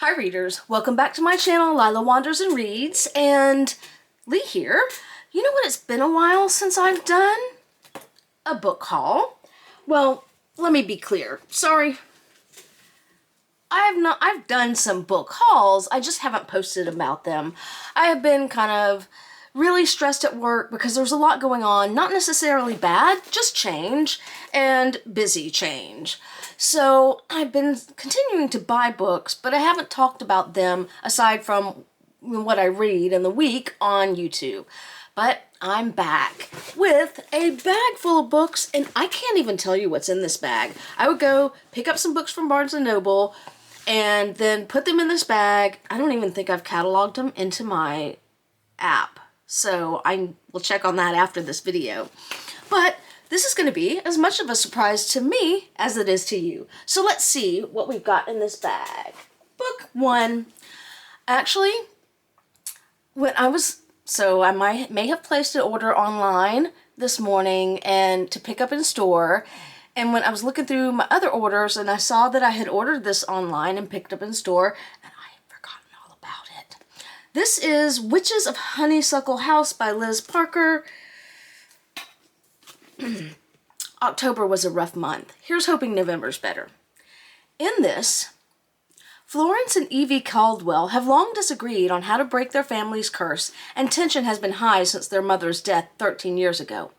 Hi readers, welcome back to my channel, Lila Wanders and Reads, and Lee here. You know what, it's been a while since I've done a book haul. Well, let me be clear. Sorry. I've done some book hauls, I just haven't posted about them. I have been kind of really stressed at work because there's a lot going on, not necessarily bad, just change, and busy change. So I've been continuing to buy books, but I haven't talked about them aside from what I read in the week on YouTube. But I'm back with a bag full of books, and I can't even tell you what's in this bag. I would go pick up some books from Barnes & Noble and then put them in this bag. I don't even think I've cataloged them into my app, so I will check on that after this video. But this is going to be as much of a surprise to me as it is to you. So let's see what we've got in this bag. Book one. Actually, I may have placed an order online this morning and to pick up in store. And when I was looking through my other orders and I saw that I had ordered this online and picked up in store, and I had forgotten all about it. This is Witches of Honeysuckle House by Liz Parker. October was a rough month. Here's hoping November's better. In this, Florence and Evie Caldwell have long disagreed on how to break their family's curse, and tension has been high since their mother's death 13 years ago.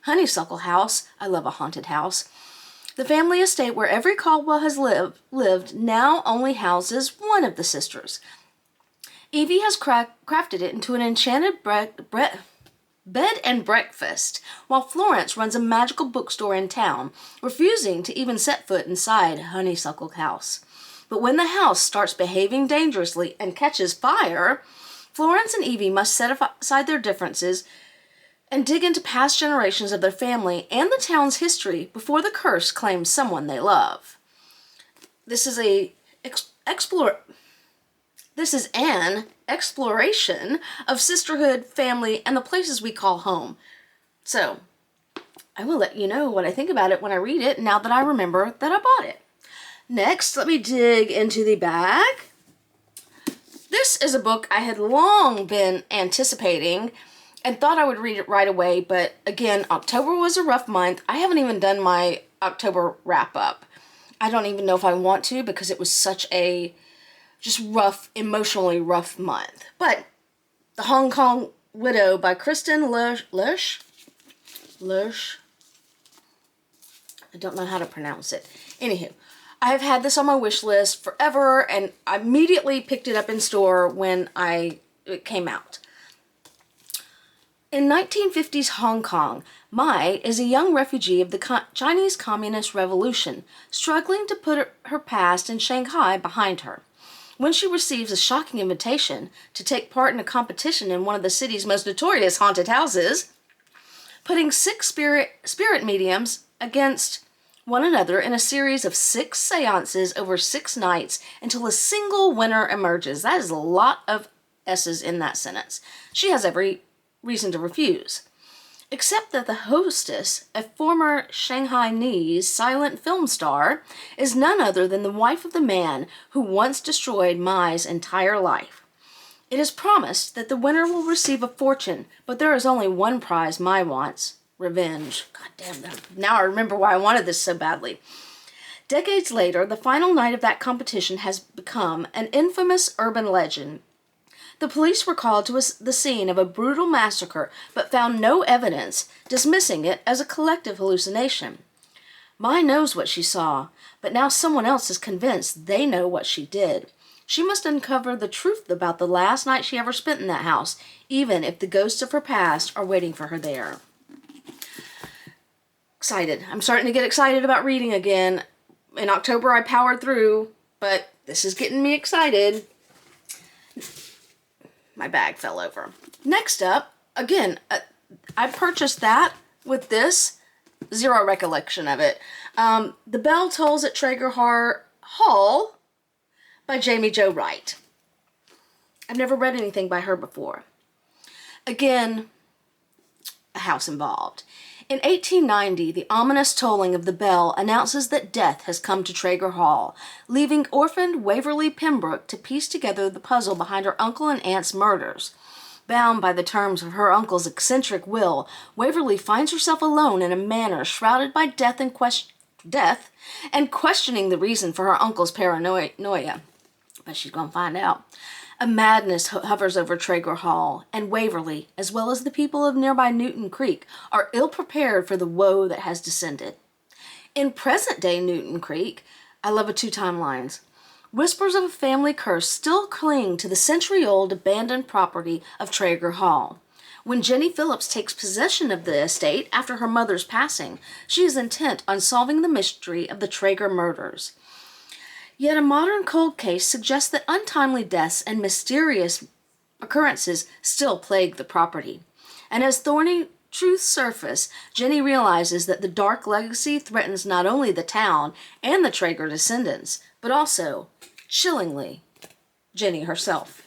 Honeysuckle House, I love a haunted house. The family estate where every Caldwell has lived now only houses one of the sisters. Evie has crafted it into an enchanted bed and breakfast, while Florence runs a magical bookstore in town, refusing to even set foot inside Honeysuckle House. But when the house starts behaving dangerously and catches fire, Florence and Evie must set aside their differences and dig into past generations of their family and the town's history before the curse claims someone they love. This is an exploration of sisterhood, family, and the places we call home. So, I will let you know what I think about it when I read it, now that I remember that I bought it. Next, let me dig into the bag. This is a book I had long been anticipating and thought I would read it right away, but again, October was a rough month. I haven't even done my October wrap-up. I don't even know if I want to because it was such a just rough, emotionally rough month. But The Hong Kong Widow by Kristin Lersch. I don't know how to pronounce it. Anywho, I've had this on my wish list forever, and I immediately picked it up in store when it came out. In 1950s Hong Kong, Mai is a young refugee of the Chinese Communist Revolution, struggling to put her past in Shanghai behind her. When she receives a shocking invitation to take part in a competition in one of the city's most notorious haunted houses, putting 6 spirit mediums against one another in a series of 6 seances over 6 nights until a single winner emerges. That is a lot of S's in that sentence. She has every reason to refuse. Except that the hostess, a former Shanghainese silent film star, is none other than the wife of the man who once destroyed Mai's entire life. It is promised that the winner will receive a fortune, but there is only one prize Mai wants: revenge. God damn that. Now I remember why I wanted this so badly. Decades later, the final night of that competition has become an infamous urban legend. The police were called to the scene of a brutal massacre, but found no evidence, dismissing it as a collective hallucination. Mai knows what she saw, but now someone else is convinced they know what she did. She must uncover the truth about the last night she ever spent in that house, even if the ghosts of her past are waiting for her there. Excited. I'm starting to get excited about reading again. In October I powered through, but this is getting me excited. My bag fell over. Next up, again, I purchased that with this. Zero recollection of it. The Bell Tolls at Traeger Hall by Jamie Jo Wright. I've never read anything by her before. Again, a house involved. In 1890, the ominous tolling of the bell announces that death has come to Traeger Hall, leaving orphaned Waverly Pembroke to piece together the puzzle behind her uncle and aunt's murders. Bound by the terms of her uncle's eccentric will, Waverly finds herself alone in a manor shrouded by death and questioning the reason for her uncle's paranoia. But she's going to find out. A madness hovers over Traeger Hall, and Waverly, as well as the people of nearby Newton Creek, are ill-prepared for the woe that has descended. In present-day Newton Creek, I love the two timelines. Whispers of a family curse still cling to the century-old abandoned property of Traeger Hall. When Jenny Phillips takes possession of the estate after her mother's passing, she is intent on solving the mystery of the Traeger murders. Yet a modern cold case suggests that untimely deaths and mysterious occurrences still plague the property. And as thorny truths surface, Jenny realizes that the dark legacy threatens not only the town and the Traeger descendants, but also, chillingly, Jenny herself.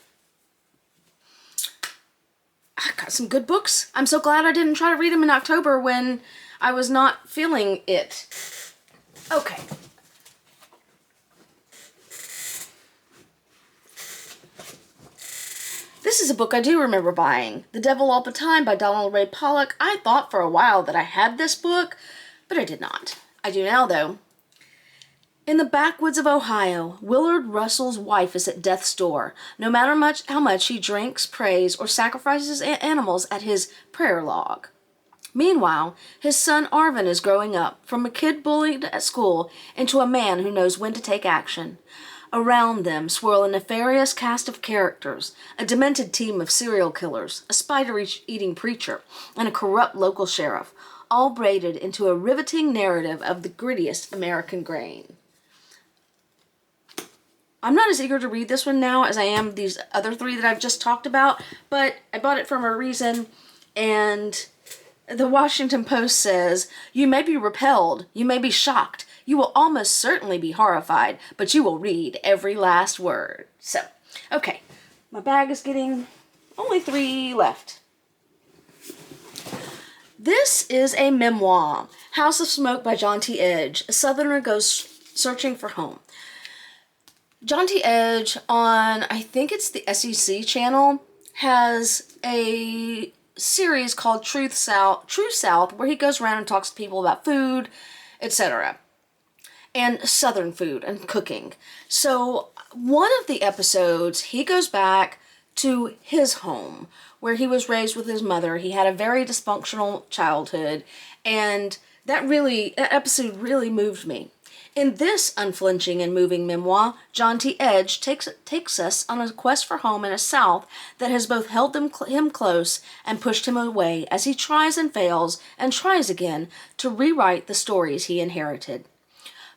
I got some good books. I'm so glad I didn't try to read them in October when I was not feeling it. Okay. This is a book I do remember buying. The Devil All the Time by Donald Ray Pollock. I thought for a while that I had this book, but I did not. I do now, though. In the backwoods of Ohio, Willard Russell's wife is at death's door, no matter how much he drinks, prays, or sacrifices animals at his prayer log. Meanwhile, his son Arvin is growing up, from a kid bullied at school into a man who knows when to take action. Around them swirl a nefarious cast of characters, a demented team of serial killers, a spider-eating preacher, and a corrupt local sheriff, all braided into a riveting narrative of the grittiest American grain. I'm not as eager to read this one now as I am these other three that I've just talked about, but I bought it for a reason, and the Washington Post says, "You may be repelled, you may be shocked, you will almost certainly be horrified, but you will read every last word." So, okay, my bag is getting only 3 left. This is a memoir, House of Smoke by John T. Edge. A Southerner goes searching for home. John T. Edge on, I think it's the SEC channel, has a series called True South, where he goes around and talks to people about food, etc. and Southern food and cooking. So one of the episodes, he goes back to his home where he was raised with his mother. He had a very dysfunctional childhood, and that episode really moved me. In this unflinching and moving memoir, John T. Edge takes us on a quest for home in a South that has both held him close and pushed him away as he tries and fails and tries again to rewrite the stories he inherited.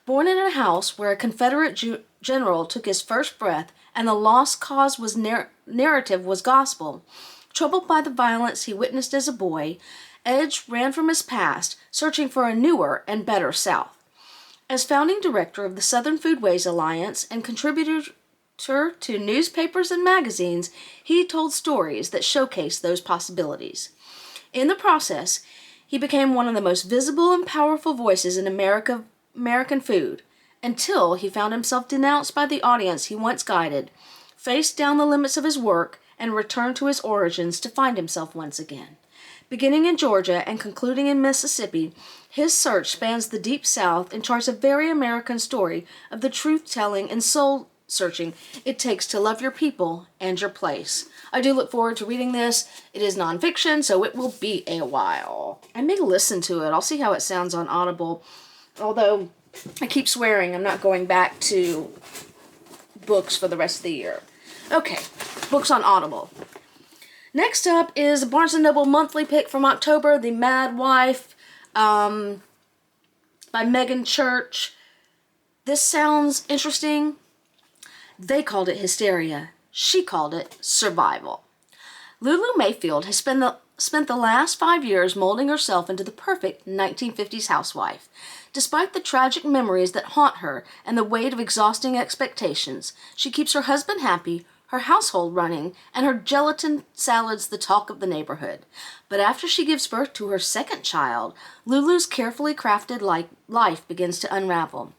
Born in a house where a Confederate general took his first breath and the lost cause was narrative was gospel, troubled by the violence he witnessed as a boy, Edge ran from his past, searching for a newer and better South. As founding director of the Southern Foodways Alliance and contributor to newspapers and magazines, he told stories that showcased those possibilities. In the process, he became one of the most visible and powerful voices in American food, until he found himself denounced by the audience he once guided, faced down the limits of his work, and returned to his origins to find himself once again. Beginning in Georgia and concluding in Mississippi, his search spans the Deep South and charts a very American story of the truth-telling and soul-searching it takes to love your people and your place. I do look forward to reading this. It is nonfiction, so it will be a while. I may listen to it. I'll see how it sounds on Audible. Although, I keep swearing I'm not going back to books for the rest of the year. Okay, books on Audible. Next up is a Barnes & Noble monthly pick from October, The Mad Wife, by Megan Church. This sounds interesting. They called it hysteria. She called it survival. Lulu Mayfield has spent the last 5 years molding herself into the perfect 1950s housewife. Despite the tragic memories that haunt her and the weight of exhausting expectations, she keeps her husband happy, her household running, and her gelatin salads the talk of the neighborhood. But after she gives birth to her second child, Lulu's carefully crafted life begins to unravel.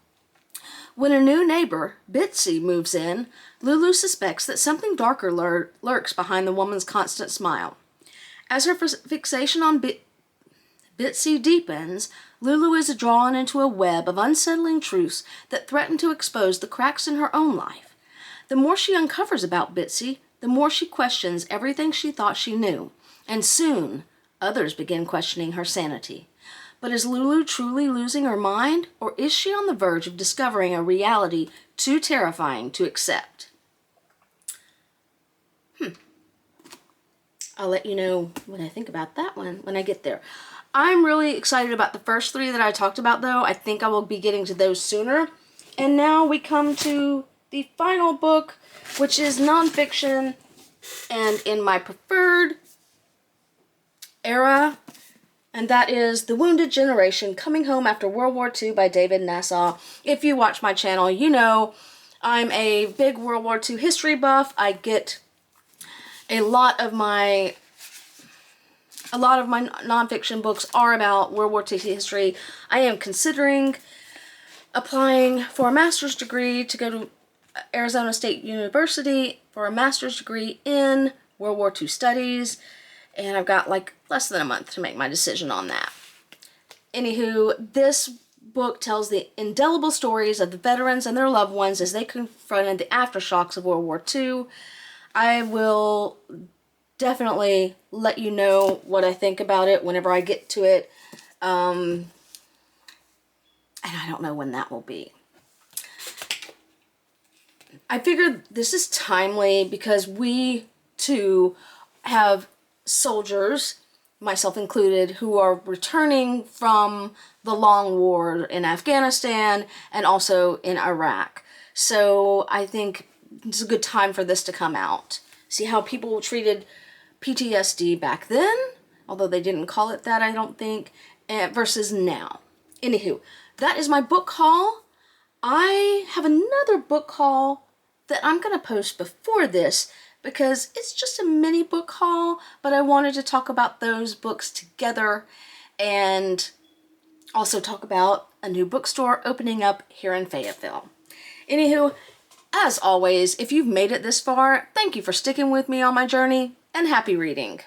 When a new neighbor, Bitsy, moves in, Lulu suspects that something darker lurks behind the woman's constant smile. As her fixation on Bitsy deepens, Lulu is drawn into a web of unsettling truths that threaten to expose the cracks in her own life. The more she uncovers about Bitsy, the more she questions everything she thought she knew, and soon others begin questioning her sanity. But is Lulu truly losing her mind, or is she on the verge of discovering a reality too terrifying to accept? I'll let you know what I think about that one when I get there. I'm really excited about the first three that I talked about, though. I think I will be getting to those sooner. And now we come to the final book, which is nonfiction and in my preferred era, and that is The Wounded Generation, Coming Home After World War II by David Nasaw. If you watch my channel, you know I'm a big World War II history buff. I get a lot of my nonfiction books are about World War II history. I am considering applying for a master's degree to go to Arizona State University for a master's degree in World War II studies, and I've got like less than a month to make my decision on that. Anywho, this book tells the indelible stories of the veterans and their loved ones as they confronted the aftershocks of World War II. I will definitely let you know what I think about it whenever I get to it. And I don't know when that will be. I figured this is timely because we, too, have soldiers, myself included, who are returning from the long war in Afghanistan and also in Iraq. So I think it's a good time for this to come out. See how people treated PTSD back then, although they didn't call it that, I don't think, versus now. Anywho, that is my book haul. I have another book haul that I'm going to post before this because it's just a mini book haul, but I wanted to talk about those books together and also talk about a new bookstore opening up here in Fayetteville. Anywho, as always, if you've made it this far, thank you for sticking with me on my journey, and happy reading.